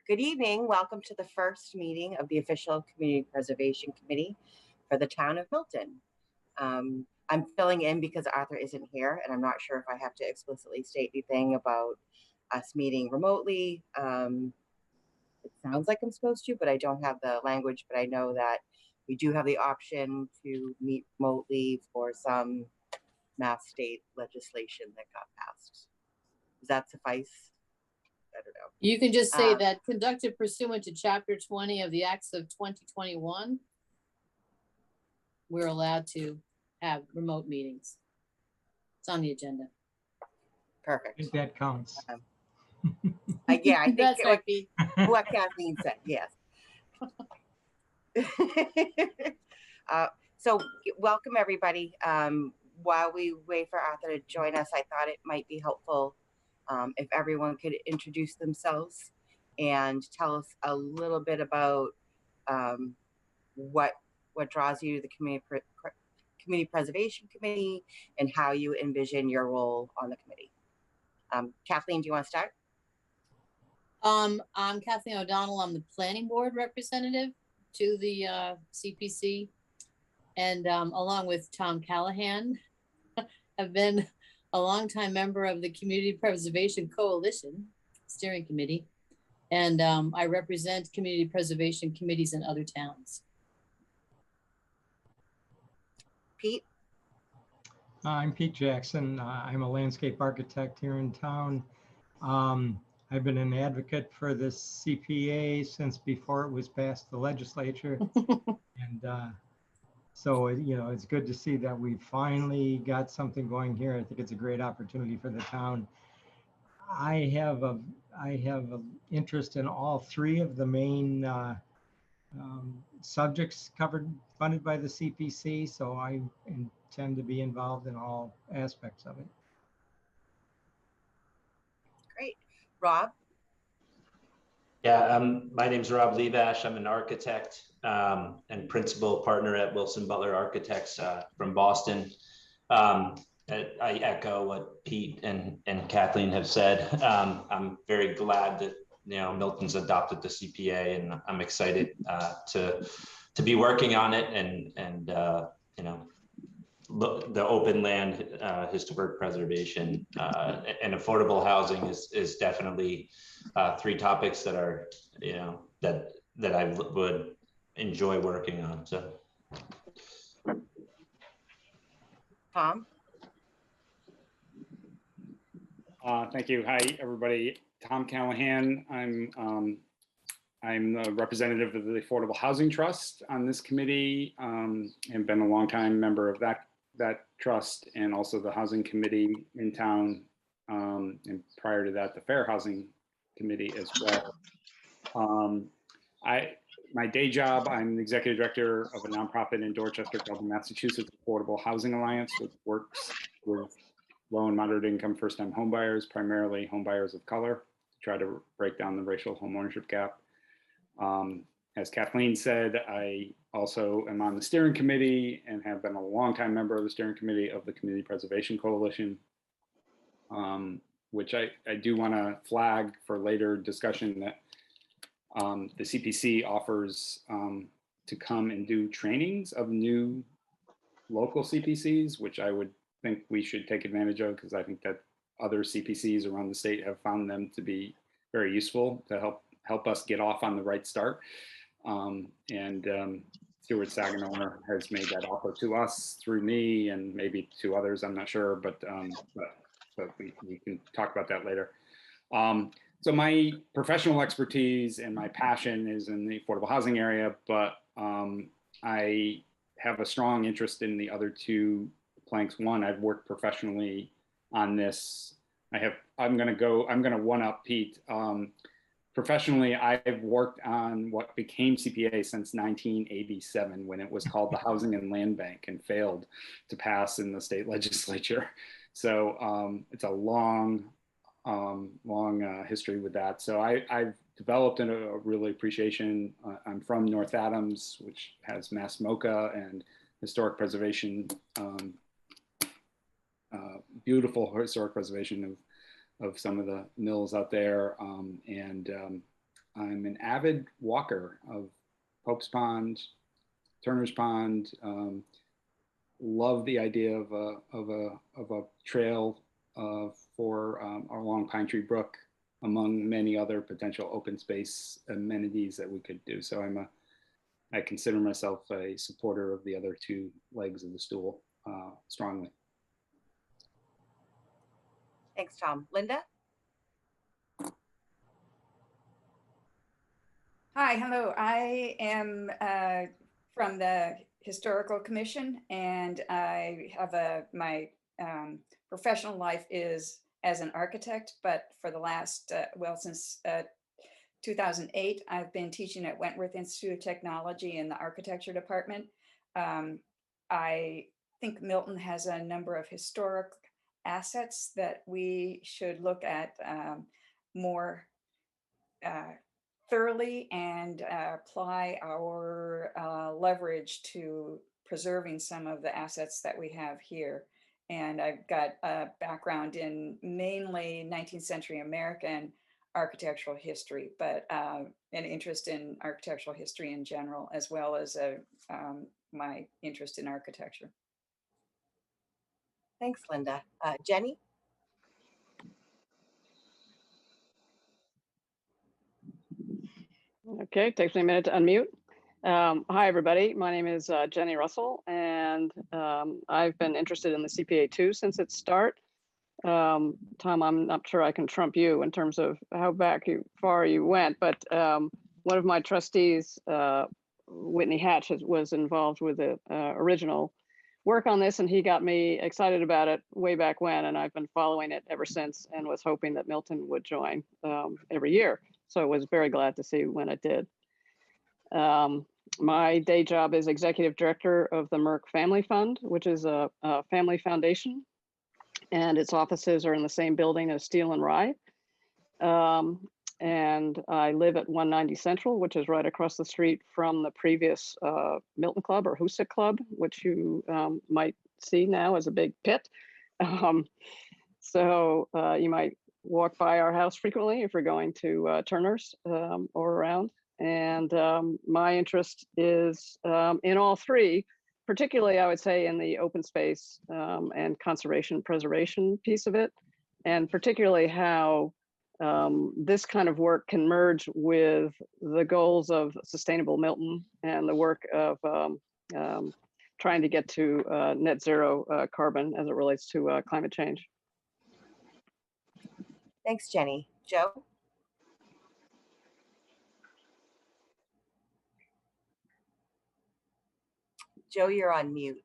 Good evening. Welcome to the first meeting of the official Community Preservation Committee for the town of Milton. I'm filling in because Arthur isn't here, and I'm not sure if I have to explicitly state anything about us meeting remotely. It sounds like I'm supposed to, but I don't have the language, but I know that we do have the option to meet remotely for some mass state legislation that got passed. Does that suffice? I don't know. You can just say that conducted pursuant to Chapter 20 of the Acts of 2021, we're allowed to have remote meetings. It's on the agenda. Perfect. I think that counts. Yeah, I think That's what Kathleen said, yes. So welcome everybody. While we wait for Arthur to join us, I thought it might be helpful if everyone could introduce themselves and tell us a little bit about what draws you to the Community Preservation Committee and how you envision your role on the committee. Kathleen, do you want to start? I'm Kathleen O'Donnell. I'm the planning board representative to the CPC, and along with Tom Callahan, have been a longtime member of the Community Preservation Coalition Steering Committee, and I represent community preservation committees in other towns. Pete? I'm Pete Jackson. I'm a landscape architect here in town. I've been an advocate for this CPA since before it was passed the legislature. And so, it's good to see that we finally got something going here. I think it's a great opportunity for the town. I have an interest in all three of the main subjects funded by the CPC, so I intend to be involved in all aspects of it. Great. Rob? Yeah, my name's Rob Levash. I'm an architect and principal partner at Wilson Butler Architects from Boston. I echo what Pete and Kathleen have said. I'm very glad that Milton's adopted the CPA, and I'm excited to be working on it. And the open land, historic preservation, and affordable housing is definitely three topics that are that I would enjoy working on. So, Tom? Thank you. Hi, everybody. Tom Callahan. I'm the representative of the Affordable Housing Trust on this committee, and been a longtime member of that trust, and also the Housing Committee in town, and prior to that, the Fair Housing Committee as well. My day job, I'm the executive director of a nonprofit in Dorchester called the Massachusetts Affordable Housing Alliance, which works with low and moderate income first-time homebuyers, primarily homebuyers of color, to try to break down the racial homeownership gap. As Kathleen said, I also am on the steering committee and have been a longtime member of the steering committee of the Community Preservation Coalition, which I do want to flag for later discussion that the CPC offers to come and do trainings of new local CPCs, which I would think we should take advantage of, because I think that other CPCs around the state have found them to be very useful to help us get off on the right start. Stuart Saganor has made that offer to us through me, and maybe to others, I'm not sure, but we can talk about that later. So my professional expertise and my passion is in the affordable housing area, but I have a strong interest in the other two planks. One, I've worked professionally on this. I'm going to one up Pete. Professionally, I've worked on what became CPA since 1987, when it was called the Housing and Land Bank and failed to pass in the state legislature. So it's a long history with that. So I've developed a really appreciation. I'm from North Adams, which has Mass MoCA and historic preservation, beautiful historic preservation of some of the mills out there. I'm an avid walker of Pope's Pond, Turner's Pond. Love the idea of a trail for along Pine Tree Brook, among many other potential open space amenities that we could do. So I consider myself a supporter of the other two legs of the stool strongly. Thanks, Tom. Linda? Hi, hello. I am from the Historical Commission, and I have my professional life is as an architect, but for the last, since 2008, I've been teaching at Wentworth Institute of Technology in the architecture department. I think Milton has a number of historic assets that we should look at more thoroughly and apply our leverage to preserving some of the assets that we have here. And I've got a background in mainly 19th century American architectural history, but an interest in architectural history in general, as well as my interest in architecture. Thanks, Linda. Jenny? Okay, takes me a minute to unmute. Hi, everybody. My name is Jenny Russell, and I've been interested in the CPA too since its start. Tom, I'm not sure I can trump you in terms of how far you went, but one of my trustees, Whitney Hatch, was involved with the original work on this, and he got me excited about it way back when, and I've been following it ever since and was hoping that Milton would join every year. So I was very glad to see when it did. My day job is executive director of the Merck Family Fund, which is a family foundation, and its offices are in the same building as Steel and Rye. And I live at 190 Central, which is right across the street from the previous Milton Club or Hoosick Club, which you might see now as a big pit. So you might walk by our house frequently if you're going to Turner's or around. And my interest is in all three, particularly I would say in the open space and conservation preservation piece of it, and particularly how this kind of work can merge with the goals of Sustainable Milton and the work of trying to get to net zero carbon as it relates to climate change. Thanks, Jenny. Joe? Joe, you're on mute.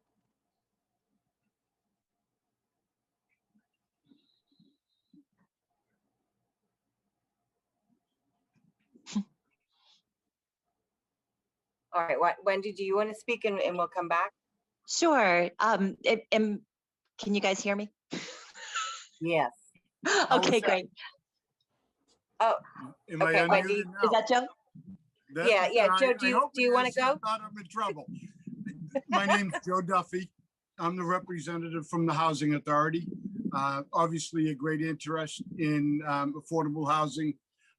All right, Wendy, do you want to speak and we'll come back? Sure. Can you guys hear me? Yes. Okay, great. Oh, Am okay, I Wendy. unmuted now? Is that Joe? Yeah, Joe, do you want to go? I thought I'm in trouble. My name's Joe Duffy. I'm the representative from the Housing Authority. Obviously, a great interest in affordable housing,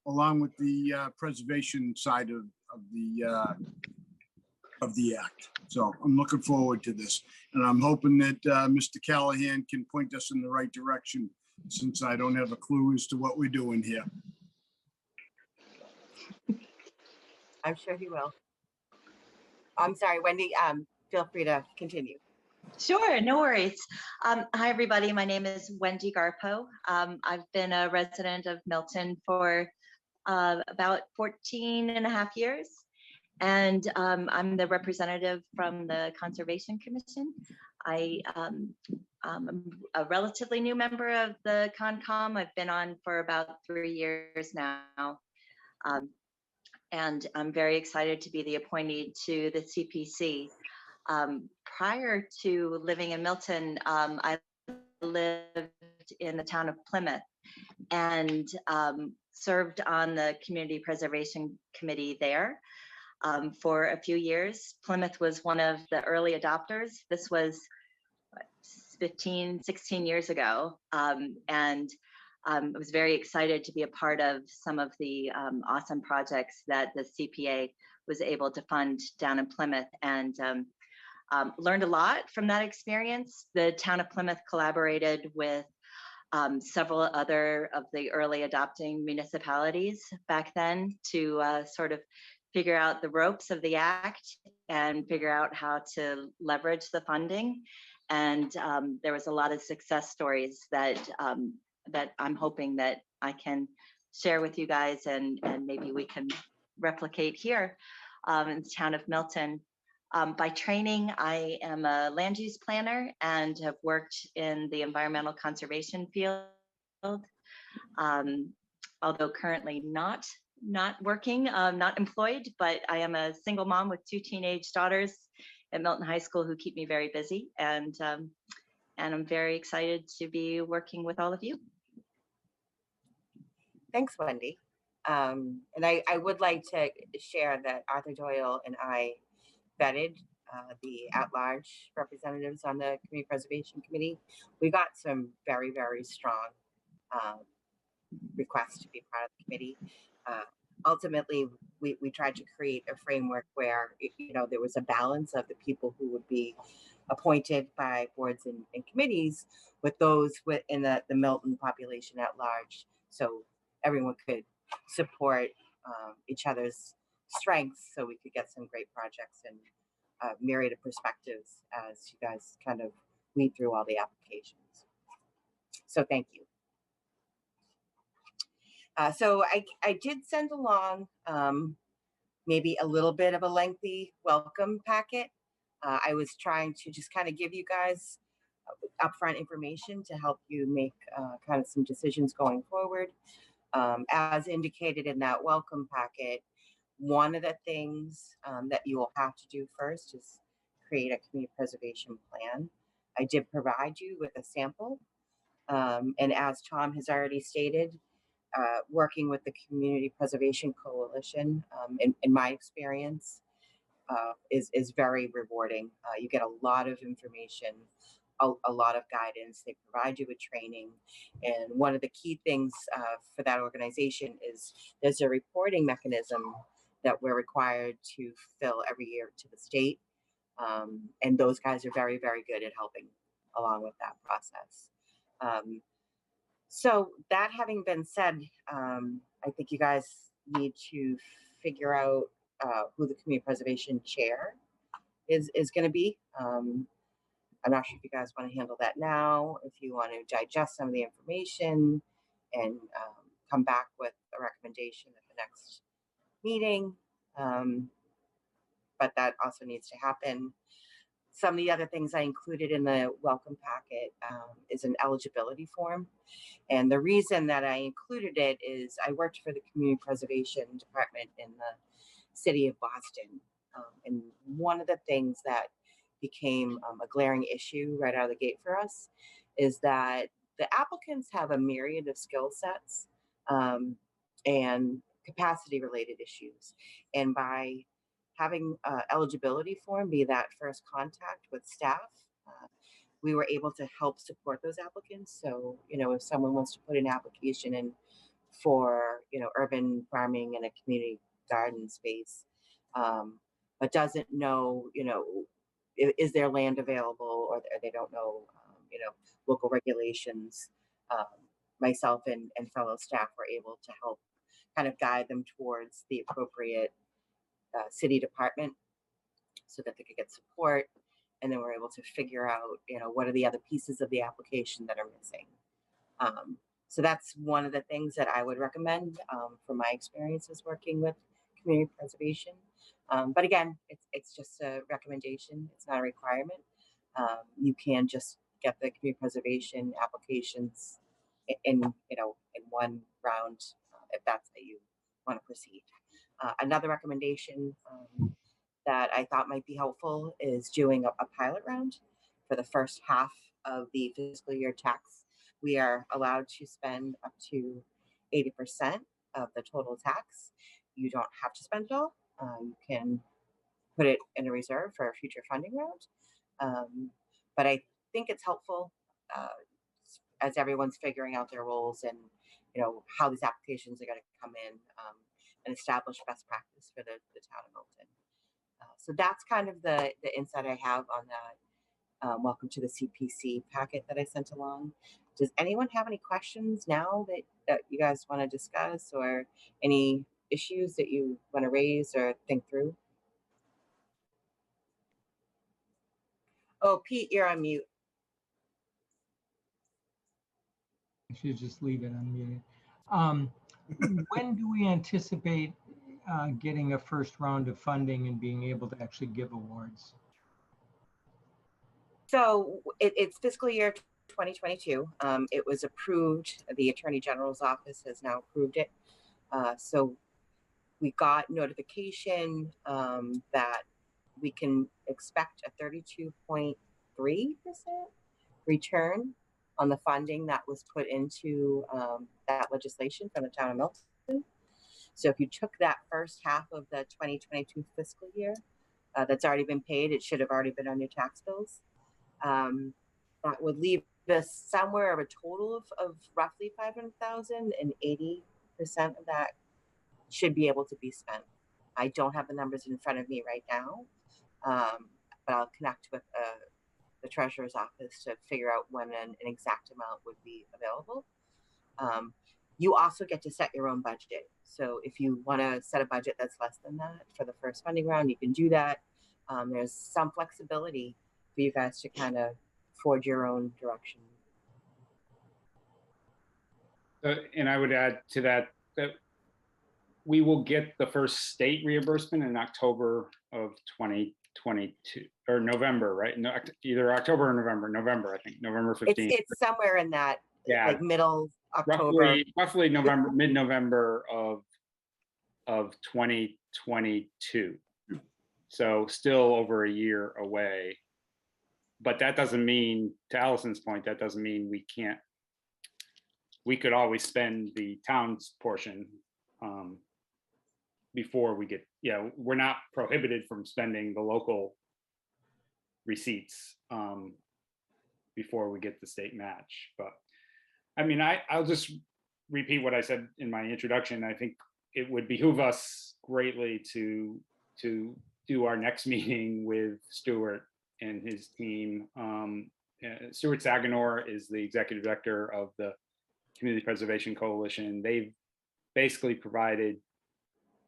along with the preservation side of the act. So I'm looking forward to this, and I'm hoping that Mr. Callahan can point us in the right direction, since I don't have a clue as to what we're doing here. I'm sure he will. I'm sorry, Wendy, feel free to continue. Sure, no worries. Hi, everybody. My name is Wendy Garpo. I've been a resident of Milton for about 14 and a half years. And I'm the representative from the Conservation Commission. I'm a relatively new member of the CONCOM. I've been on for about 3 years now. And I'm very excited to be the appointee to the CPC. Prior to living in Milton, I lived in the town of Plymouth and served on the Community Preservation Committee there for a few years. Plymouth was one of the early adopters. This was 15, 16 years ago. And I was very excited to be a part of some of the awesome projects that the CPA was able to fund down in Plymouth, and learned a lot from that experience. The town of Plymouth collaborated with several other of the early adopting municipalities back then to sort of figure out the ropes of the act and figure out how to leverage the funding. And there was a lot of success stories that that I'm hoping that I can share with you guys, and maybe we can replicate here in the town of Milton. By training, I am a land use planner and have worked in the environmental conservation field. Although currently not working, not employed, but I am a single mom with 2 teenage daughters at Milton High School who keep me very busy, and I'm very excited to be working with all of you. Thanks, Wendy. And I would like to share that Arthur Doyle and I vetted the at-large representatives on the Community Preservation Committee. We got some very, very strong requests to be part of the committee. Ultimately, we tried to create a framework where, you know, there was a balance of the people who would be appointed by boards and committees with those within the Milton population at large, so everyone could support each other's strengths, so we could get some great projects and myriad of perspectives as you guys kind of weed through all the applications. So thank you. So I did send along maybe a little bit of a lengthy welcome packet. I was trying to just kind of give you guys upfront information to help you make kind of some decisions going forward. As indicated in that welcome packet, one of the things that you will have to do first is create a community preservation plan. I did provide you with a sample. And as Tom has already stated, working with the Community Preservation Coalition, in my experience, is very rewarding. You get a lot of information, a lot of guidance. They provide you with training. And one of the key things for that organization is there's a reporting mechanism that we're required to fill every year to the state. And those guys are very, very good at helping along with that process. So that having been said, I think you guys need to figure out who the community preservation chair is going to be. I'm not sure if you guys want to handle that now, if you want to digest some of the information and come back with a recommendation at the next meeting. But that also needs to happen. Some of the other things I included in the welcome packet is an eligibility form. And the reason that I included it is I worked for the Community Preservation Department in the city of Boston. And one of the things that became a glaring issue right out of the gate for us is that the applicants have a myriad of skill sets and capacity related issues. And by having eligibility form be that first contact with staff, we were able to help support those applicants. So, you know, if someone wants to put an application in for, you know, urban farming in a community garden space, but doesn't know, you know, is there land available, or they don't know, you know, local regulations, myself and fellow staff were able to help kind of guide them towards the appropriate city department so that they could get support. And then we're able to figure out, you know, what are the other pieces of the application that are missing. So that's one of the things that I would recommend from my experiences working with community preservation. But again, it's just a recommendation. It's not a requirement. You can just get the community preservation applications in you know, in one round if that's how you want to proceed. Another recommendation that I thought might be helpful is doing a pilot round for the first half of the fiscal year tax. We are allowed to spend up to 80% of the total tax. You don't have to spend it all. You can put it in a reserve for a future funding round. But I think it's helpful as everyone's figuring out their roles and, how these applications are going to come in, and establish best practice for the town of Milton. So that's kind of the insight I have on that. Welcome to the CPC packet that I sent along. Does anyone have any questions now that you guys want to discuss, or any issues that you want to raise or think through? Oh, Pete, you're on mute. I should just leave it unmuted. When do we anticipate getting a first round of funding and being able to actually give awards? So it's fiscal year 2022. It was approved. The Attorney General's office has now approved it. So we got notification that we can expect a 32.3% return on the funding that was put into that legislation from the town of Milton. So if you took that first half of the 2022 fiscal year that's already been paid, it should have already been on your tax bills. That would leave us somewhere of a total of roughly 500,000, and 80% of that should be able to be spent. I don't have the numbers in front of me right now, but I'll connect with the treasurer's office to figure out when an exact amount would be available. You also get to set your own budget. So if you want to set a budget that's less than that for the first funding round, you can do that. There's some flexibility for you guys to kind of forge your own direction. And I would add to that we will get the first state reimbursement in October of 2022 or November, right? No, either October or November, I think, November 15th. It's somewhere in that, yeah, like middle October. Roughly November, mid-November of 2022. So still over a year away. But that doesn't mean, to Allison's point, that doesn't mean we could always spend the town's portion before we get, we're not prohibited from spending the local receipts before we get the state match. But I mean, I'll just repeat what I said in my introduction. I think it would behoove us greatly to do our next meeting with Stuart and his team. Stuart Saganor is the executive director of the Community Preservation Coalition. They've basically provided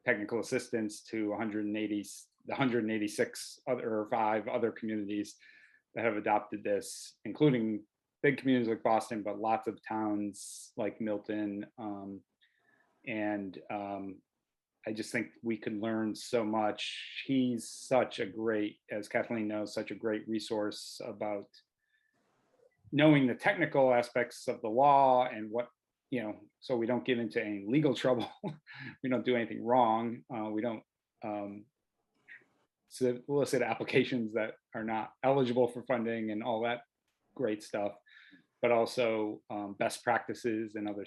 technical assistance to 186 other 5 other communities that have adopted this, including big communities like Boston, but lots of towns like Milton. I just think we could learn so much. He's such a great, as Kathleen knows, such a great resource about knowing the technical aspects of the law and what, so we don't get into any legal trouble. We don't do anything wrong. We don't solicit applications that are not eligible for funding and all that great stuff, but also best practices in other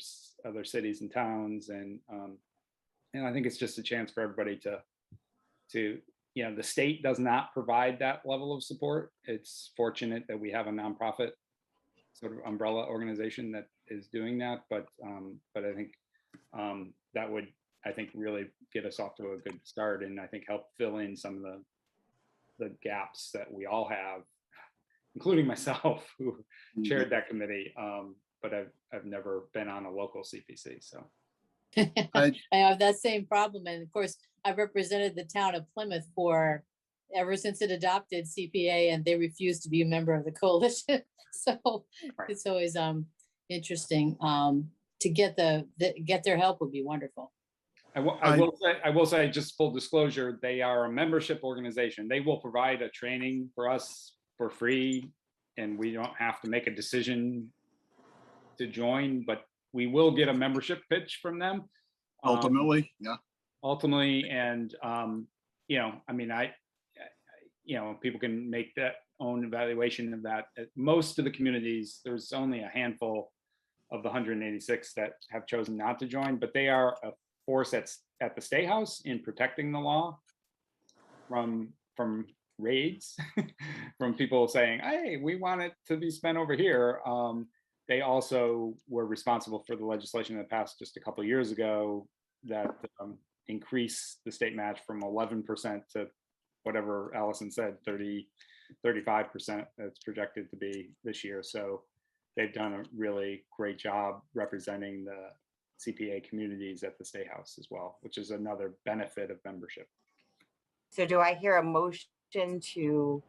cities and towns. And I think it's just a chance for everybody to the state does not provide that level of support. It's fortunate that we have a nonprofit sort of umbrella organization that is doing that, but I think that would, really get us off to a good start, and I think help fill in some of the gaps that we all have, including myself, who chaired that committee, but I've never been on a local CPC, so. I have that same problem, and of course I represented the town of Plymouth ever since it adopted CPA, and they refused to be a member of the coalition. So it's always interesting to get their help would be wonderful. I will say, just full disclosure, they are a membership organization. They will provide a training for us for free, and we don't have to make a decision to join, but we will get a membership pitch from them. Ultimately, yeah. Ultimately, and people can make that own evaluation of that. At most of the communities, there's only a handful of the 186 that have chosen not to join, but they are a force that's at the State House in protecting the law from raids, from people saying, hey, we want it to be spent over here. they also were responsible for the legislation that passed just a couple of years ago that increased the state match from 11% to whatever Allison said, 35% it's projected to be this year. So they've done a really great job representing the CPA communities at the State House as well, which is another benefit of membership. So do I hear a motion to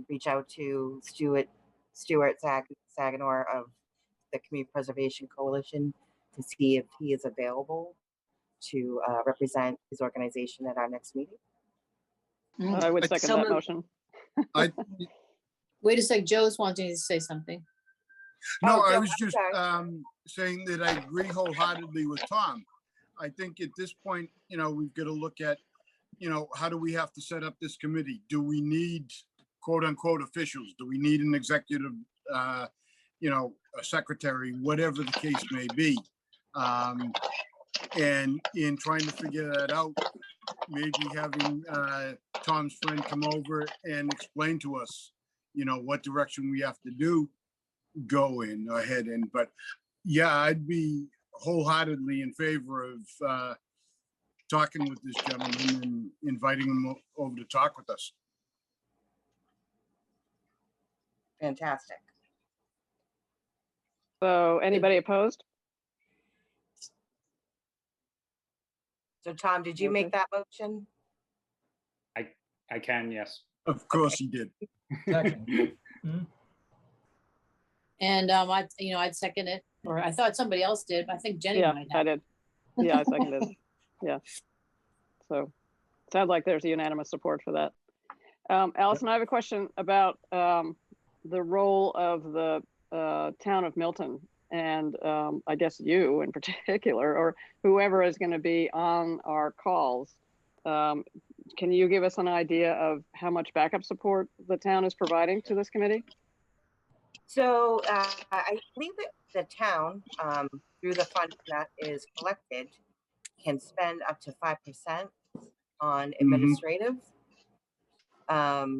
reach out to Stuart Saganor of the Community Preservation Coalition to see if he is available to represent his organization at our next meeting? I would second that motion. I, Wait a sec, Joe's wanting to say something. no, Oh, I Joe, was I'm just sorry. saying that I agree wholeheartedly with Tom. I think at this point, we've got to look at, how do we have to set up this committee? Do we need quote unquote officials? Do we need an executive, a secretary, whatever the case may be? And in trying to figure that out, maybe having Tom's friend come over and explain to us, what direction we have to go in ahead in. But yeah, I'd be wholeheartedly in favor of talking with this gentleman and inviting him over to talk with us. Fantastic. So anybody opposed? So Tom, did you make that motion? I can, yes. Of course he did. Second. Mhm. And I'd second it, or I thought somebody else did, but I think Jenny Yeah, might I have. did. Yeah, I seconded. Yeah. So sounds like there's unanimous support for that. Allison, I have a question about the role of the town of Milton, and I guess you in particular, or whoever is going to be on our calls. Can you give us an idea of how much backup support the town is providing to this committee? So I believe that the town, through the fund that is collected, can spend up to 5% on administrative. That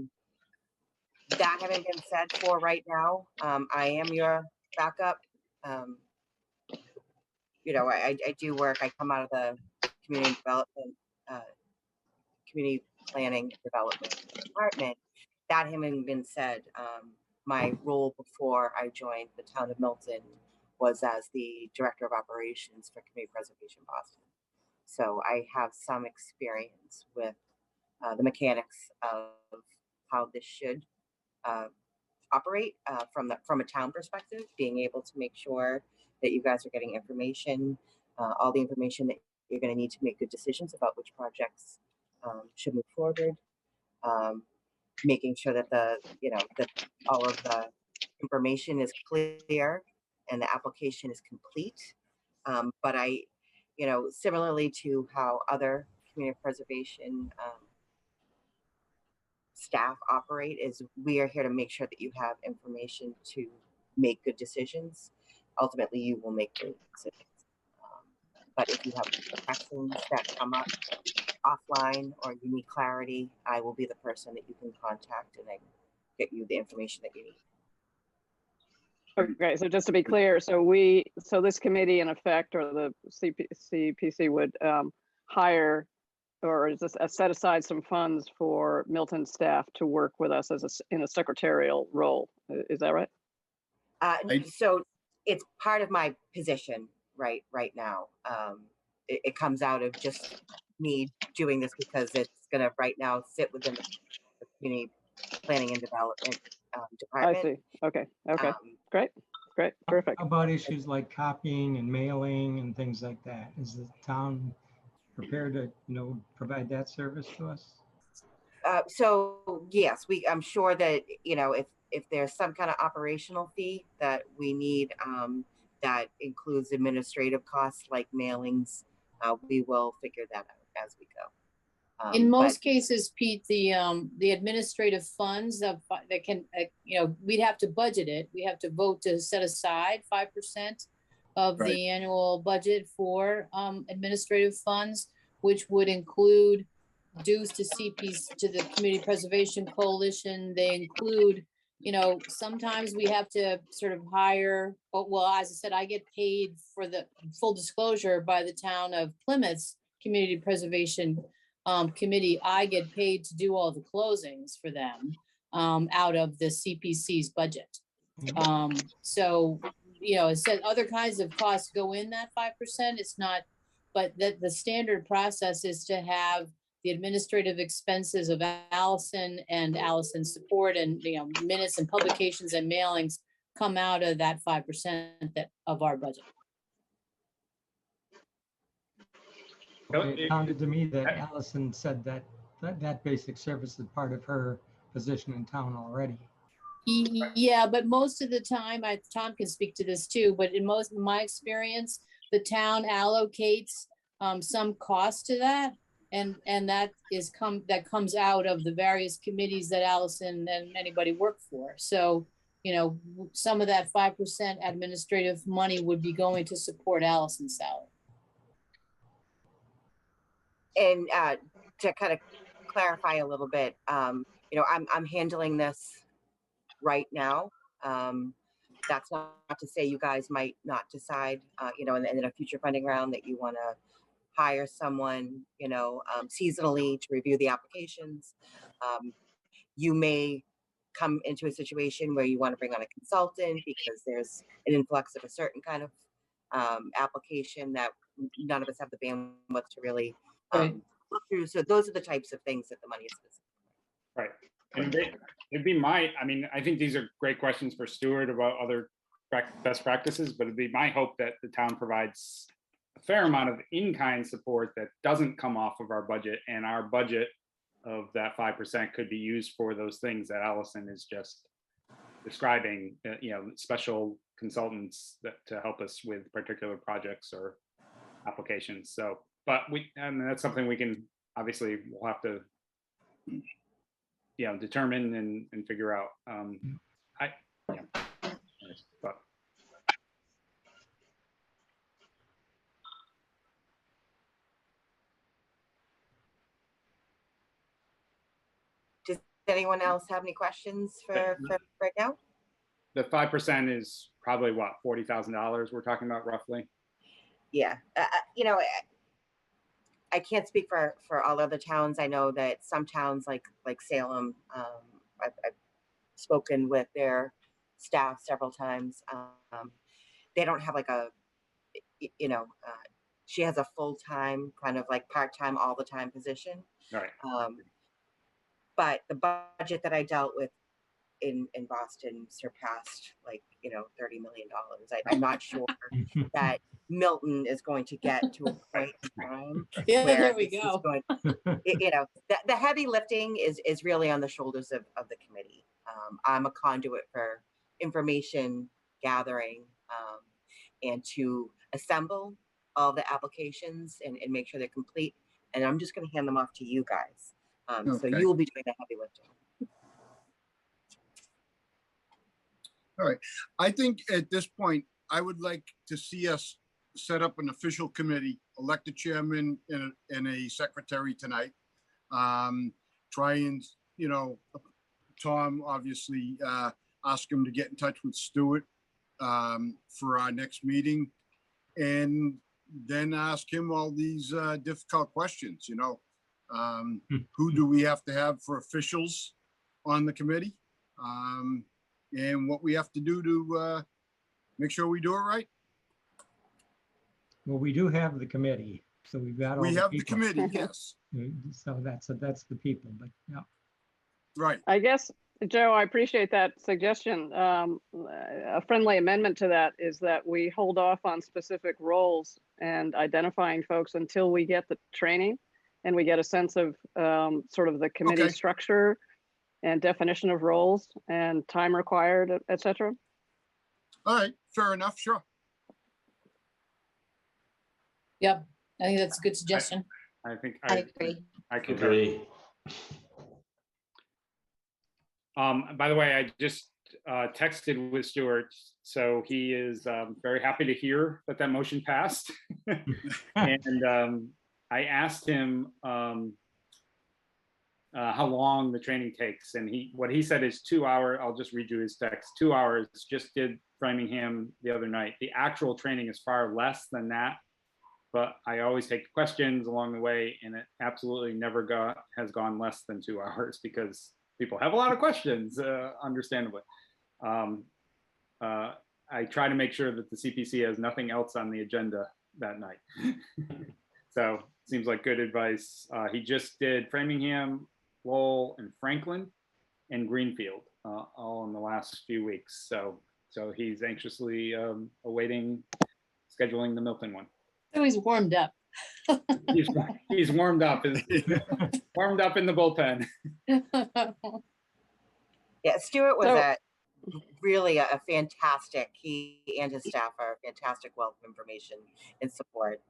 having been said, for right now, I am your backup. I do work. I come out of the community development, community planning development department. That having been said, my role before I joined the town of Milton was as the director of operations for Community Preservation Boston. So I have some experience with the mechanics of how this should operate from a town perspective, being able to make sure that you guys are getting information, all the information that you're going to need to make good decisions about which projects should move forward. Making sure that that all of the information is clear and the application is complete. But similarly to how other community preservation staff operate, is we are here to make sure that you have information to make good decisions. Ultimately, you will make good decisions. But if you have questions that come up offline or you need clarity, I will be the person that you can contact and I can get you the information that you need. Okay, so just to be clear, so this committee in effect, or the CPC would hire, or is this set aside some funds for Milton staff to work with us in a secretarial role? Is that right? So it's part of my position right now. It comes out of just me doing this because it's going to right now sit within the community planning and development department. I see. Okay. Great. Terrific. How about issues like copying and mailing and things like that? Is the town prepared to, provide that service to us? So yes, I'm sure that, if there's some kind of operational fee that we need, that includes administrative costs like mailings, we will figure that out as we go. In most cases, Pete, the administrative funds that can, we'd have to budget it. We have to vote to set aside 5% of the annual budget for administrative funds, which would include dues to CPs, to the Community Preservation Coalition. They include sometimes we have to sort of hire, well, as I said, I get paid for the full disclosure by the town of Plymouth's Community Preservation Committee. I get paid to do all the closings for them out of the CPC's budget. So, it said other kinds of costs go in that 5%. It's not, but the standard process is to have the administrative expenses of Allison and Allison's support and, minutes and publications and mailings come out of that 5% of our budget. It sounded to me that Allison said that basic service is part of her position in town already. Yeah, but most of the time, Tom can speak to this too, but in my experience, the town allocates some cost to that. And that comes out of the various committees that Allison and anybody work for. So, some of that 5% administrative money would be going to support Allison's salary. And to kind of clarify a little bit, I'm handling this right now. That's not to say you guys might not decide, in a future funding round that you want to hire someone, seasonally to review the applications. You may come into a situation where you want to bring on a consultant because there's an influx of a certain kind of application that none of us have the bandwidth to really look through. So those are the types of things that the money is specific. Right. And it'd be I think these are great questions for Stuart about other best practices, but it'd be my hope that the town provides a fair amount of in-kind support that doesn't come off of our budget, and our budget of that 5% could be used for those things that Allison is just describing, special consultants to help us with particular projects or applications. So, but that's something we can, obviously we'll have to, determine and figure out. But Does anyone else have any questions for right now? the 5% is probably what, $40,000 we're talking about roughly? Yeah, I can't speak for all other towns. I know that some towns like Salem, I've spoken with their staff several times. They don't have like she has a full-time kind of like part-time all the time position. Right. But the budget that I dealt with in Boston surpassed like, $30 million. I'm not sure that Milton is going to get to a point in time. Yeah, where there we this is go. The heavy lifting is really on the shoulders of the committee. I'm a conduit for information gathering and to assemble all the applications and make sure they're complete. And I'm just going to hand them off to you guys. So you will be doing the heavy lifting. All right. I think at this point, I would like to see us set up an official committee, elect a chairman and a secretary tonight. Try and, Tom, obviously, ask him to get in touch with Stuart for our next meeting, and then ask him all these difficult questions, who do we have to have for officials on the committee? And what we have to do to make sure we do it right. Well, we do have the committee, so we've got all We have the people. committee, yes, So that's the people, but yeah. right. I guess, Joe, I appreciate that suggestion. A friendly amendment to that is that we hold off on specific roles and identifying folks until we get the training and we get a sense of sort of the committee structure and definition of roles and time required, et cetera. All right, fair enough, sure. Yep, I think that's a good suggestion. I think I agree. I could Agree. By the way, I just texted with Stuart, so he is very happy to hear that motion passed. And I asked him, how long the training takes. And what he said is 2 hours. I'll just read you his text. 2 hours, just did Framingham the other night. The actual training is far less than that, but I always take questions along the way, and it absolutely never has gone less than 2 hours because people have a lot of questions, understandably. I try to make sure that the CPC has nothing else on the agenda that night. So seems like good advice. He just did Framingham, Lowell, and Franklin, and Greenfield, all in the last few weeks. So he's anxiously awaiting scheduling the Milton one. So he's warmed up. He's warmed up. Warmed up in the bullpen. Yeah, Stuart was So- really a fantastic, he and his staff are a fantastic wealth of information and support.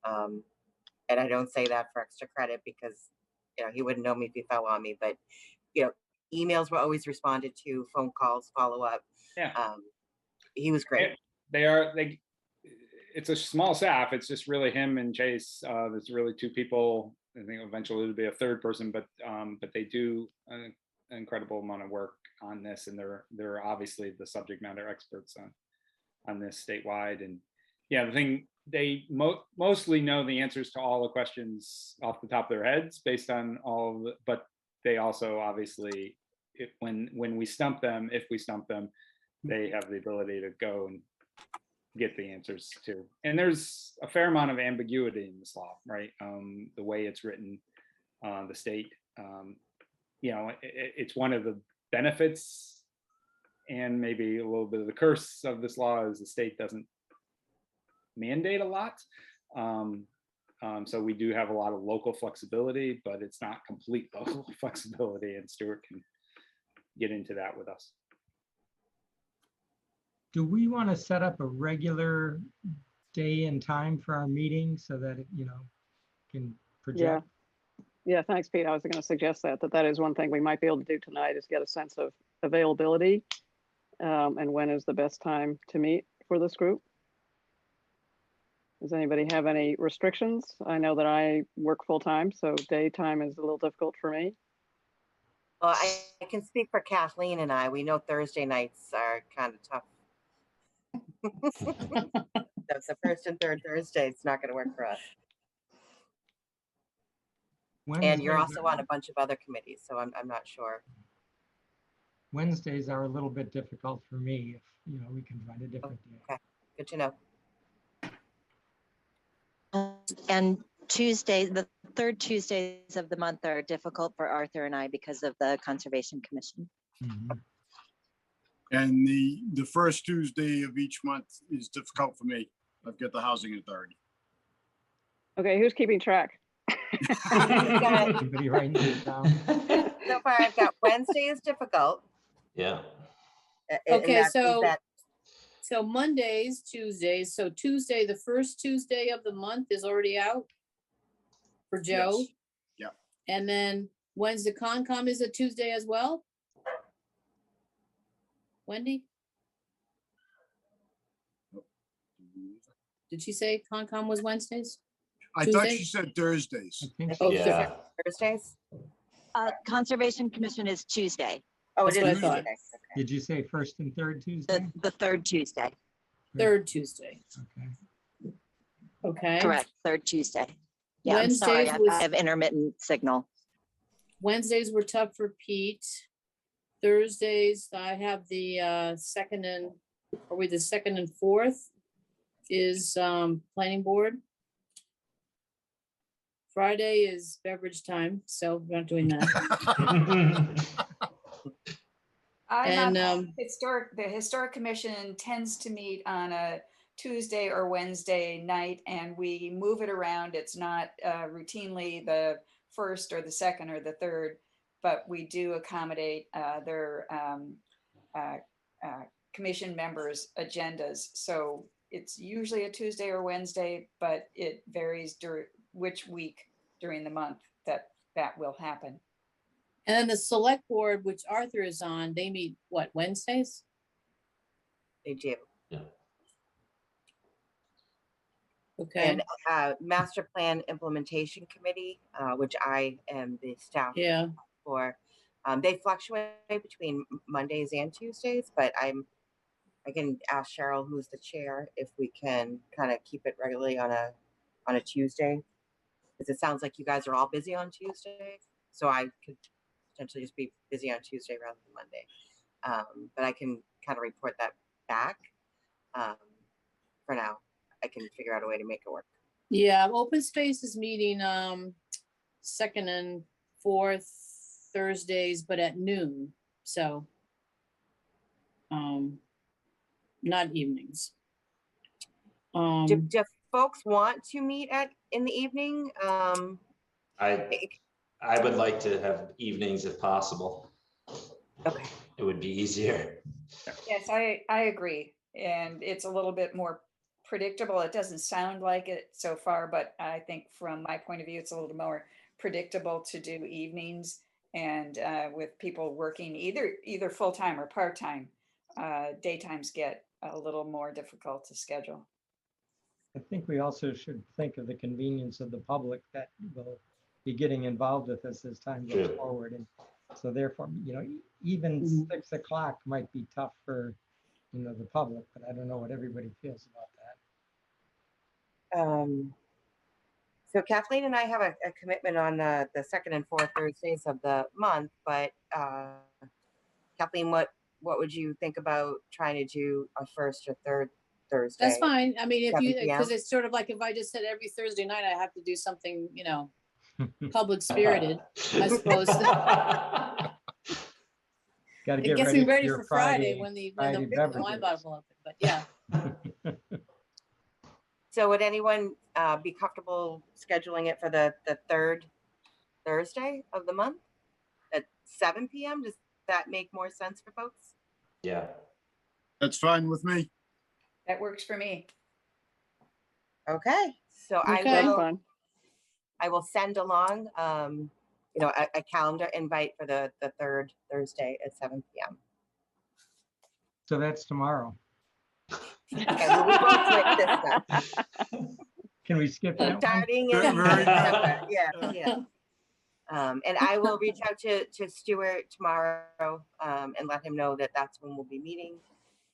And I don't say that for extra credit because, he wouldn't know me if he fell on me, but, emails were always responded to, phone calls, follow up. Yeah. He was great. It's a small staff. It's just really him and Chase. There's really two people. I think eventually it'll be a third person, but they do an incredible amount of work on this, and they're obviously the subject matter experts on this statewide. And yeah, the thing, they mostly know the answers to all the questions off the top of their heads based on all of the, but they also obviously, when we stump them, if we stump them, they have the ability to go and get the answers too. And there's a fair amount of ambiguity in this law, right? The way it's written, the state, it's one of the benefits and maybe a little bit of the curse of this law is the state doesn't mandate a lot. So we do have a lot of local flexibility, but it's not complete local flexibility, and Stuart can get into that with us. Do we want to set up a regular day and time for our meeting so that it, can project? Yeah, thanks, Pete. I was going to suggest that is one thing we might be able to do tonight is get a sense of availability and when is the best time to meet for this group. Does anybody have any restrictions? I know that I work full time, so daytime is a little difficult for me. Well, I can speak for Kathleen and I. We know Thursday nights are kind of tough. That's the first and third Thursday. It's not going to work for us. And you're also on a bunch of other committees, so I'm not sure. Wednesdays are a little bit difficult for me. If we can find a different day. Okay, good to know. And Tuesday, the third Tuesdays of the month are difficult for Arthur and I because of the Conservation Commission. Mhm. And the first Tuesday of each month is difficult for me. I've got the Housing Authority. Okay, who's keeping track? Anybody writing this down? So far, I've got Wednesday is difficult. Yeah. Okay, so Mondays, Tuesdays. So Tuesday, the first Tuesday of the month is already out for Joe. Yes. Yeah. And then Wednesday Concom is a Tuesday as well? Wendy? Did she say Concom was Wednesdays? I thought Tuesday? she said Thursdays. I think Oh, so. Yeah. Thursdays? Conservation Commission is Tuesday, Oh, That's it what I is thought. Tuesday. Okay. Did you say first and third Tuesday? the third Tuesday. Third Tuesday. Okay. Okay. Correct, third Tuesday. Yeah, I'm sorry, Wednesdays was- I have intermittent signal. Wednesdays were tough for Pete. Thursdays, I have the second and fourth is planning board. Friday is beverage time, so we're not doing that. And The Historic Commission tends to meet on a Tuesday or Wednesday night, and we move it around. It's not routinely the first or the second or the third, but we do accommodate their commission members' agendas. So it's usually a Tuesday or Wednesday, but it varies which week during the month that will happen. And then the select board, which Arthur is on, they meet what, Wednesdays? They do. Okay, And Master Plan Implementation Committee, which I am the staff yeah, for, they fluctuate between Mondays and Tuesdays, but I can ask Cheryl, who's the chair, if we can kind of keep it regularly on a Tuesday. Because it sounds like you guys are all busy on Tuesday. So I could potentially just be busy on Tuesday rather than Monday. But I can kind of report that back. For now, I can figure out a way to make it work. Yeah, open space is meeting second and fourth Thursdays, but at noon. So not evenings. Do folks want to meet in the evening? I would like to have evenings if possible. Okay. It would be easier. Yes, I agree. And it's a little bit more predictable. It doesn't sound like it so far, but I think from my point of view, it's a little more predictable to do evenings. And with people working either full-time or part-time, daytimes get a little more difficult to schedule. I think we also should think of the convenience of the public that will be getting involved with this as time goes True. forward. And so therefore, even 6 o'clock might be tough for, the public, but I don't know what everybody feels about that. So Kathleen and I have a commitment on the second and fourth Thursdays of the month, but Kathleen, what would you think about trying to do a first or third Thursday? That's fine. I mean, if you, 7 p.m.? because it's sort of like if I just said every Thursday night, I have to do something, public spirited, I suppose. Got to It get gets ready, me ready your for Friday when the Friday wine beverages. bottle will open, but yeah. So would anyone be comfortable scheduling it for the third Thursday of the month at 7 p.m.? Does that make more sense for folks? Yeah. That's fine with me. That works for me. Okay, so Okay. I will send along a calendar invite for the third Thursday at 7 p.m. So that's tomorrow. Okay, well, we won't switch this time. Can we skip that one? Starting in Very good. December. Yeah. And I will reach out to Stuart tomorrow and let him know that that's when we'll be meeting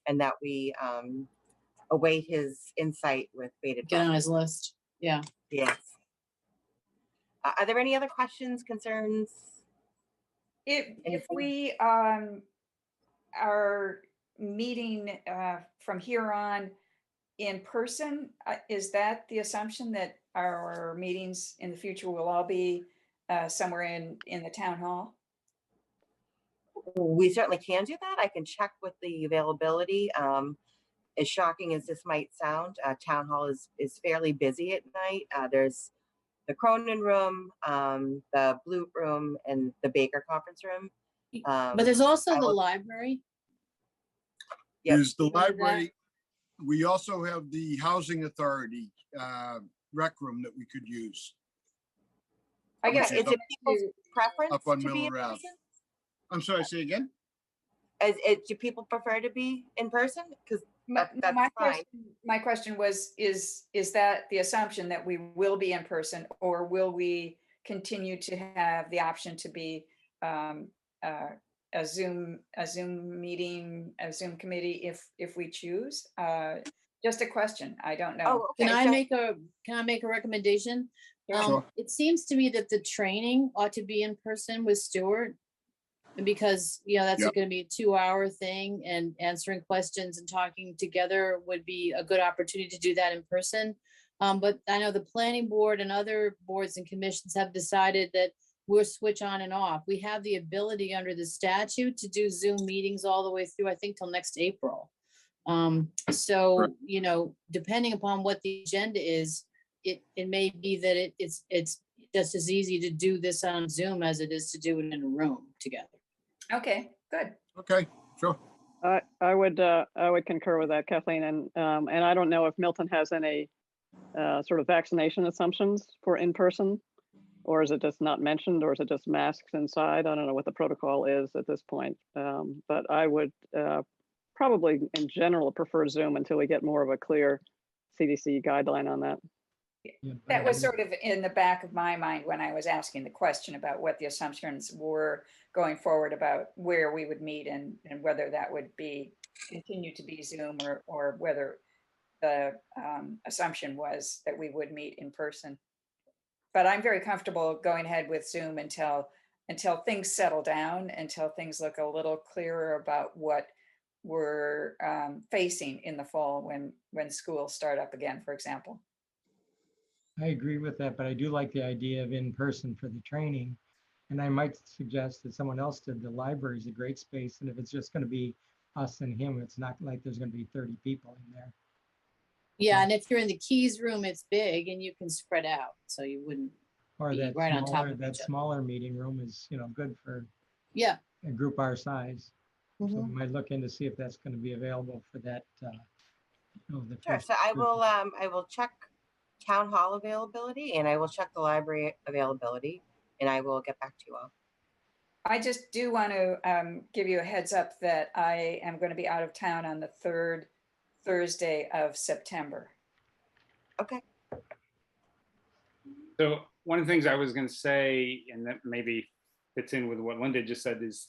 and that we await his insight with beta. Get on his list. Yeah. Yes. Are there any other questions, concerns? If we are meeting from here on in person, is that the assumption that our meetings in the future will all be somewhere in the town hall? We certainly can do that. I can check with the availability. As shocking as this might sound, town hall is fairly busy at night. There's the Cronin room, the Blue room, and the Baker conference room. But there's also the library. Yep. There's the library. We also have the housing authority rec room that we could use. I guess Is it people's preference Up on to be in Miller Ave. person? I'm sorry, say again? Do people prefer to be in person? Because that's fine. My question was, is that the assumption that we will be in person, or will we continue to have the option to be a Zoom meeting, a Zoom committee if we choose? Just a question. I don't know. Oh, okay. Can I make a recommendation? Sure. It seems to me that the training ought to be in person with Stuart, because that's Yep. going to be a 2-hour thing, and answering questions and talking together would be a good opportunity to do that in person. But I know the planning board and other boards and commissions have decided that we'll switch on and off. We have the ability under the statute to do Zoom meetings all the way through, I think, till next April. So, depending upon what the agenda is, it may be that it's just as easy to do this on Zoom as it is to do it in a room together. Okay, good. Okay, sure. I would concur with that, Kathleen, and I don't know if Milton has any sort of vaccination assumptions for in-person, or is it just not mentioned, or is it just masks inside? I don't know what the protocol is at this point, but I would probably in general prefer Zoom until we get more of a clear CDC guideline on that. Yeah, but That I was do- sort of in the back of my mind when I was asking the question about what the assumptions were going forward about where we would meet and whether that would be continue to be Zoom or whether the assumption was that we would meet in person. But I'm very comfortable going ahead with Zoom until things settle down, until things look a little clearer about what we're facing in the fall when schools start up again, for example. I agree with that, but I do like the idea of in-person for the training. And I might suggest that someone else did. The library is a great space, and if it's just going to be us and him, it's not like there's going to be 30 people in there. Yeah, and if you're in the Keys room, it's big and you can spread out, so you wouldn't Or be that right on top smaller, of each that other. smaller meeting room is, good for Yeah. a group our size. So Mhm. we might look into see if that's going to be available for that. The Sure. first So I Thursday. will check town hall availability and I will check the library availability and I will get back to you all. I just do want to give you a heads up that I am going to be out of town on the 3rd Thursday of September. Okay. So one of the things I was going to say, and that maybe fits in with what Linda just said, is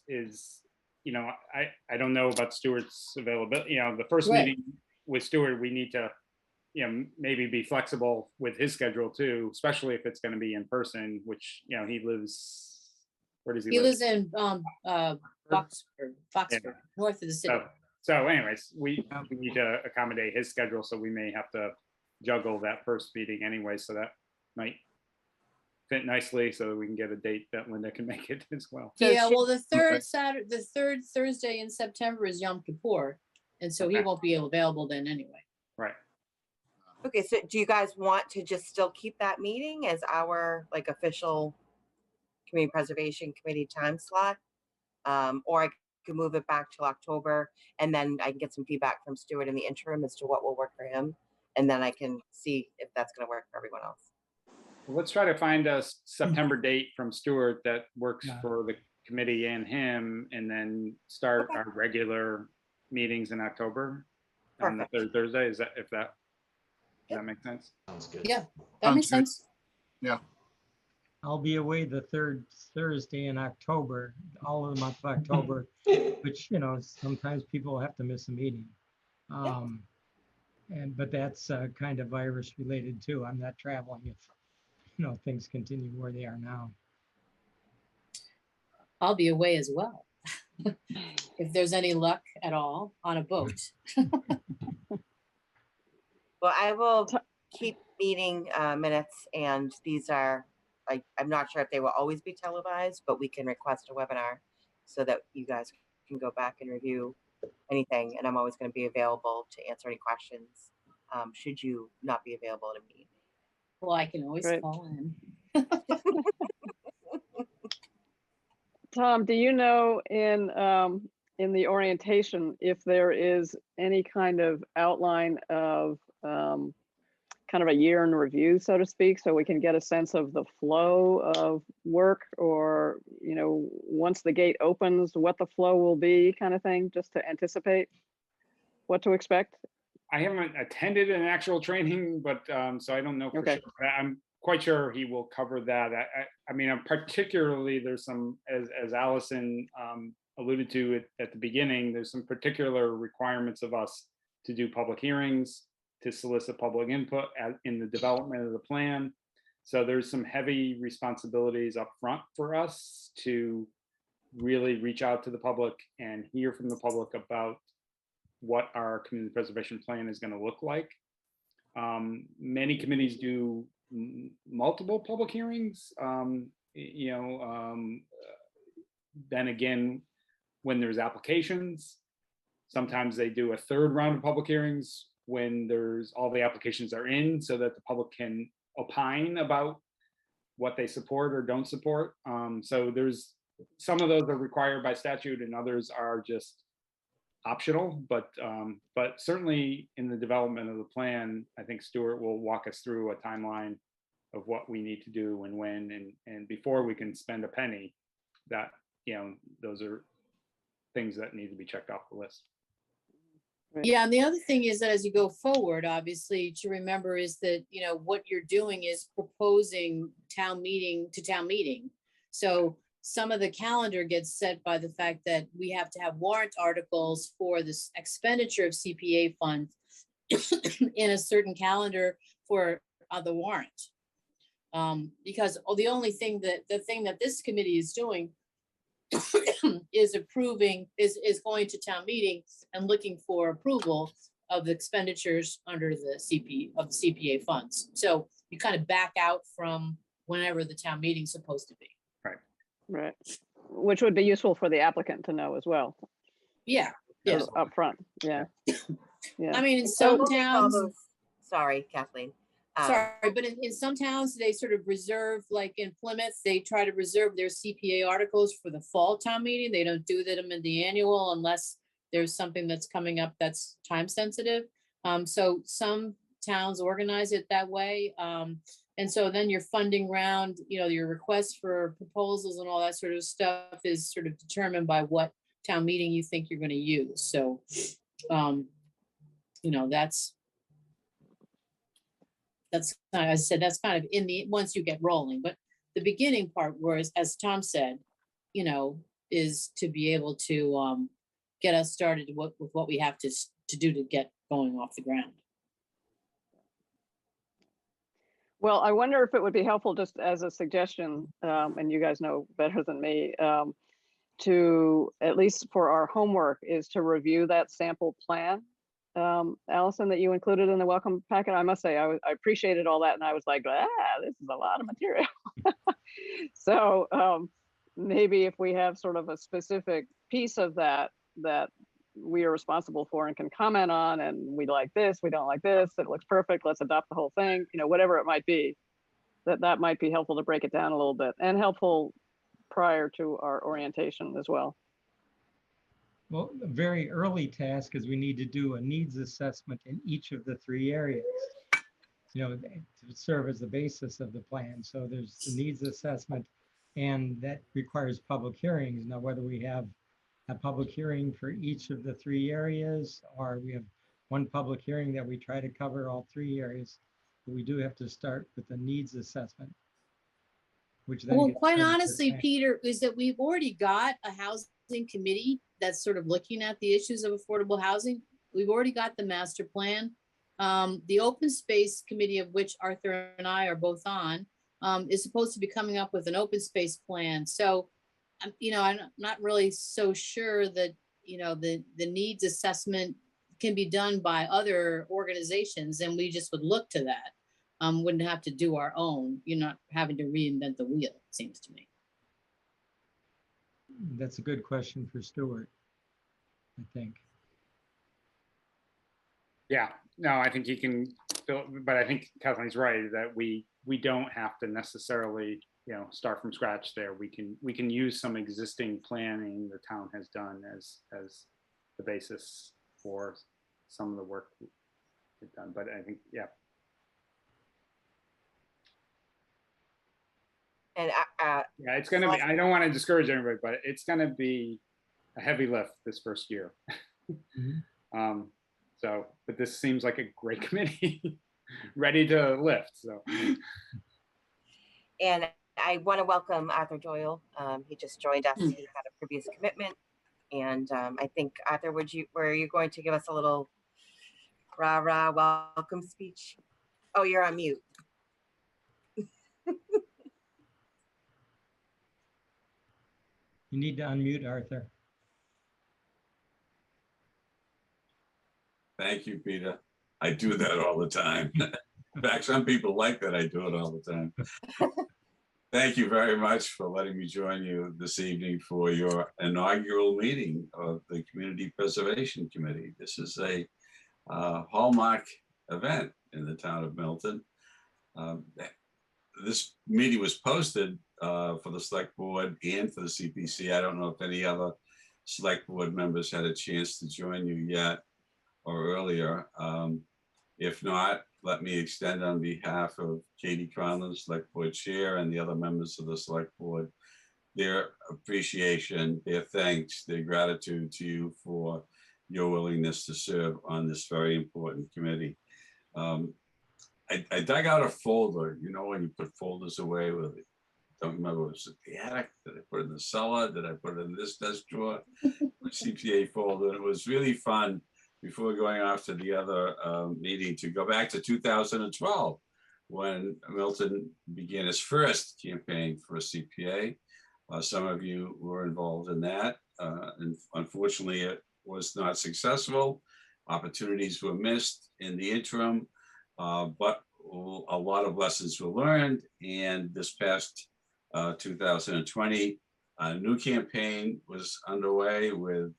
I don't know about Stuart's availability. The first Right. meeting with Stuart, we need to maybe be flexible with his schedule too, especially if it's going to be in person, which he lives. Where does he He live? lives in Foxford, north of the city. So anyways, we need to accommodate his schedule, so we may have to juggle that first meeting anyway. So that might fit nicely, so that we can get a date that Linda can make it as well. Yeah, well, the third Thursday in September is Yom Kippur, and so he Okay. won't be available then anyway. Right. Okay. So do you guys want to just still keep that meeting as our official Community Preservation Committee time slot? Or I could move it back till October and then I can get some feedback from Stuart in the interim as to what will work for him. And then I can see if that's going to work for everyone else. Well, let's try to find a September date from Stuart that works Yeah. for the committee and him, and then start Okay. our regular meetings in October on the Perfect. third Thursday. Does that make sense? Sounds good. Yeah, that makes Sounds sense. Yeah. I'll be away the third Thursday in October, all of the month of October, which, sometimes people have to miss a meeting. But that's kind of virus related too. I'm not traveling if, things continue where they are now. I'll be away as well. If there's any luck at all on a boat. Well, I will keep meeting minutes and these are, I'm not sure if they will always be televised, but we can request a webinar so that you guys can go back and review anything. And I'm always going to be available to answer any questions should you not be available to meet. Well, I can always Great. call in. Tom, do you know in the orientation if there is any kind of outline of kind of a year in review, so to speak, so we can get a sense of the flow of work, or once the gate opens, what the flow will be, kind of thing, just to anticipate what to expect? I haven't attended an actual training, but so I don't know for Okay. sure. But I'm quite sure he will cover that. I mean, particularly there's some, as Allison alluded to at the beginning, there's some particular requirements of us to do public hearings, to solicit public input in the development of the plan. So there's some heavy responsibilities up front for us to really reach out to the public and hear from the public about what our community preservation plan is going to look like. Many committees do multiple public hearings. Then again, when there's applications, sometimes they do a third round of public hearings when there's all the applications are in, so that the public can opine about what they support or don't support. So there's some of those are required by statute and others are just optional, but certainly in the development of the plan, I think Stuart will walk us through a timeline of what we need to do and when, and before we can spend a penny, that those are things that need to be checked off the list. Yeah, and the other thing is that as you go forward, obviously, to remember is that, you know, what you're doing is proposing town meeting to town meeting. So some of the calendar gets set by the fact that we have to have warrant articles for this expenditure of CPA funds in a certain calendar for the warrant. Because the thing that this committee is doing is approving, is going to town meeting and looking for approval of the expenditures under the CPA funds. So you kind of back out from whenever the town meeting's supposed to be. Right. Which would be useful for the applicant to know as well. Yeah, yes. Up front. Yeah. Yeah. I mean, in And some we'll make all towns, those- Sorry, Kathleen. sorry, but in some towns, they sort of reserve, like in Plymouth, they try to reserve their CPA articles for the fall town meeting. They don't do them in the annual unless there's something that's coming up that's time sensitive. So some towns organize it that way. And so then your funding round, you know, your request for proposals and all that sort of stuff is sort of determined by what town meeting you think you're going to use. So, you know, that's as I said, that's kind of in the, once you get rolling, but the beginning part was, as Tom said, you know, is to be able to get us started with what we have to do to get going off the ground. Well, I wonder if it would be helpful, just as a suggestion, and you guys know better than me, to, at least for our homework, is to review that sample plan, Allison, that you included in the welcome packet. I must say, I appreciated all that, and I was like, this is a lot of material. So maybe if we have sort of a specific piece of that we are responsible for and can comment on, and we like this, we don't like this, it looks perfect, let's adopt the whole thing, you know, whatever it might be, that might be helpful to break it down a little bit, and helpful prior to our orientation as well. Well, a very early task is we need to do a needs assessment in each of the 3 areas, you know, to serve as the basis of the plan. So there's the needs assessment, and that requires public hearings. Now, whether we have a public hearing for each of the 3 areas, or we have one public hearing that we try to cover all 3 areas, but we do have to start with the needs assessment. Which then well, gets quite turned to honestly, plan. Peter, is that we've already got a housing committee that's sort of looking at the issues of affordable housing. We've already got the master plan. The open space committee, of which Arthur and I are both on, is supposed to be coming up with an open space plan. So, you know, I'm not really so sure that, you know, the needs assessment can be done by other organizations, and we just would look to that. Wouldn't have to do our own. You're not having to reinvent the wheel, it seems to me. That's a good question for Stuart, I think. Yeah, no, I think he can, but I think Kathleen's right that we don't have to necessarily, you know, start from scratch there. We can use some existing planning the town has done as the basis for some of the work we've done. But I think, yeah. And Yeah, it's gonna be, I don't want to discourage everybody, but it's gonna be a heavy lift this first year. So, but this seems like a great committee, ready to lift, so. and I want to welcome Arthur Doyle. He just joined us. He had a previous commitment. And I think, Arthur, were you going to give us a little rah-rah welcome speech? Oh, you're on mute. You need to unmute, Arthur. Thank you, Peter. I do that all the time. In fact, some people like that I do it all the time. Thank you very much for letting me join you this evening for your inaugural meeting of the Community Preservation Committee. This is a hallmark event in the town of Milton. This meeting was posted for the select board and for the CPC. I don't know if any other select board members had a chance to join you yet or earlier. If not, let me extend on behalf of Katie Conlon, select board chair, and the other members of the select board, their appreciation, their thanks, their gratitude to you for your willingness to serve on this very important committee. I dug out a folder, you know, when you put folders away with it. Don't remember, was it the attic? Did I put it in the cellar? Did I put it in this desk drawer? My CPA folder. And it was really fun before going off to the other meeting to go back to 2012 when Milton began his first campaign for a CPA. Some of you were involved in that. And unfortunately, it was not successful. Opportunities were missed in the interim, but a lot of lessons were learned. And this past 2020, a new campaign was underway with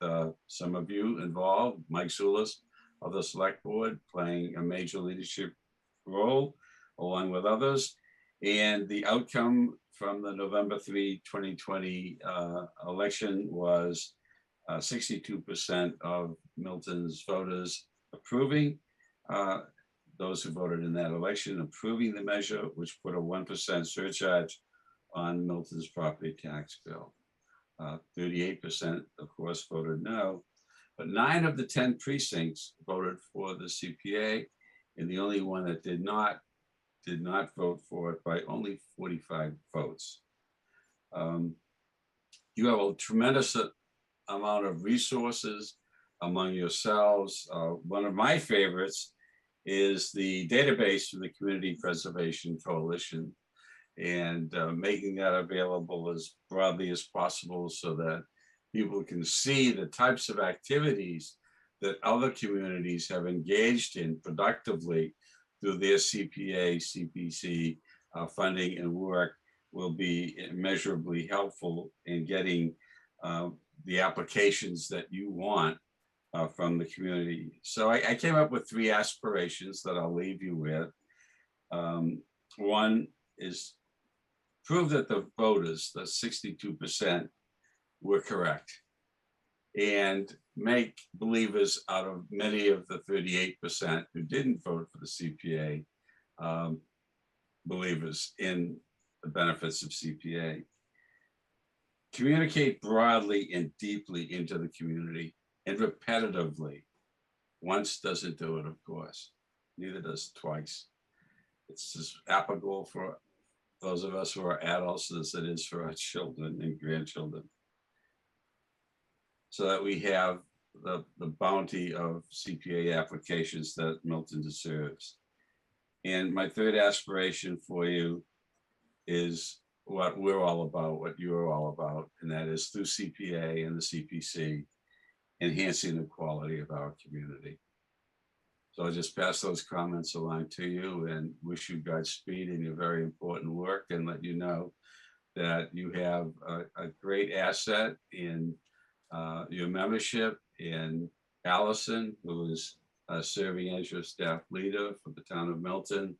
some of you involved, Mike Zulis of the select board playing a major leadership role along with others. And the outcome from the November 3, 2020 election was 62% of Milton's voters approving, those who voted in that election approving the measure, which put a 1% surcharge on Milton's property tax bill. 38%, of course, voted no, but 9 of the 10 precincts voted for the CPA, and the only one that did not vote for it by only 45 votes. You have a tremendous amount of resources among yourselves. One of my favorites is the database for the Community Preservation Coalition, and making that available as broadly as possible so that people can see the types of activities that other communities have engaged in productively through their CPA, CPC funding and work will be immeasurably helpful in getting the applications that you want from the community. So I came up with 3 aspirations that I'll leave you with. One is prove that the voters, the 62%, were correct, and make believers out of many of the 38% who didn't vote for the CPA believers in the benefits of CPA. Communicate broadly and deeply into the community and repetitively. Once doesn't do it, of course. Neither does twice. It's as applicable for those of us who are adults as it is for our children and grandchildren, so that we have the bounty of CPA applications that Milton deserves. And my 3rd aspiration for you is what we're all about, what you're all about, and that is through CPA and the CPC, enhancing the quality of our community. So I'll just pass those comments along to you and wish you Godspeed in your very important work, and let you know that you have a great asset in your membership in Allison, who is serving as your staff leader for the town of Milton,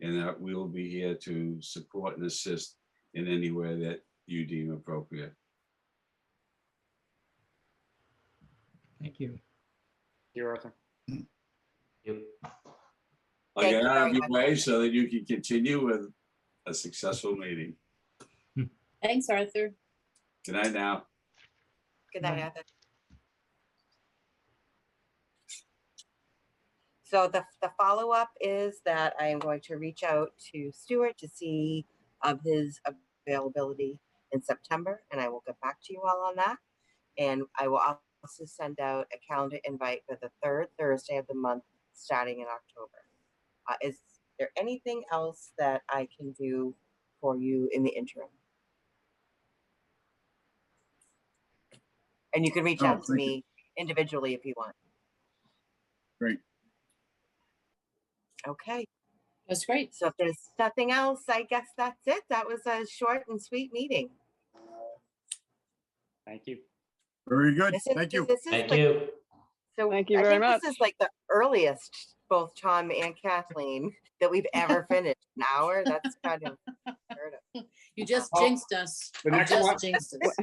and that we will be here to support and assist in any way that you deem appropriate. Thank you. You're Arthur. I'll get out of your way so that you can continue with a successful meeting. Thanks, Arthur. Good night now. Good night, Arthur. So the follow-up is that I am going to reach out to Stuart to see of his availability in September, and I will get back to you all on that. And I will also send out a calendar invite for the 3rd Thursday of the month starting in October. Is there anything else that I can do for you in the interim? And you can reach out to me individually if you want. Great. Okay. That's great. So if there's nothing else, I guess that's it. That was a short and sweet meeting. Thank you. Very good. Thank you. Thank you. So Thank you I very think much. this is like the earliest, both Tom and Kathleen, that we've ever finished an hour. That's kind of unheard of. You just Oh, jinxed us. the You next just one- jinxed us.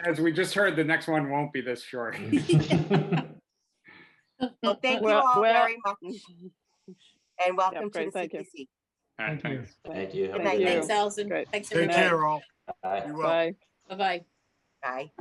As we just heard, the next one won't be this short. Well, thank you Well- all well- very much, and welcome great, to the thank you. CPC. All right, Thank you. thanks. Thank you. Have a Good night. good night. Thanks, Allison. Great. Thanks, Take everybody. care, all. Bye. Be well. Bye. Bye-bye. Bye.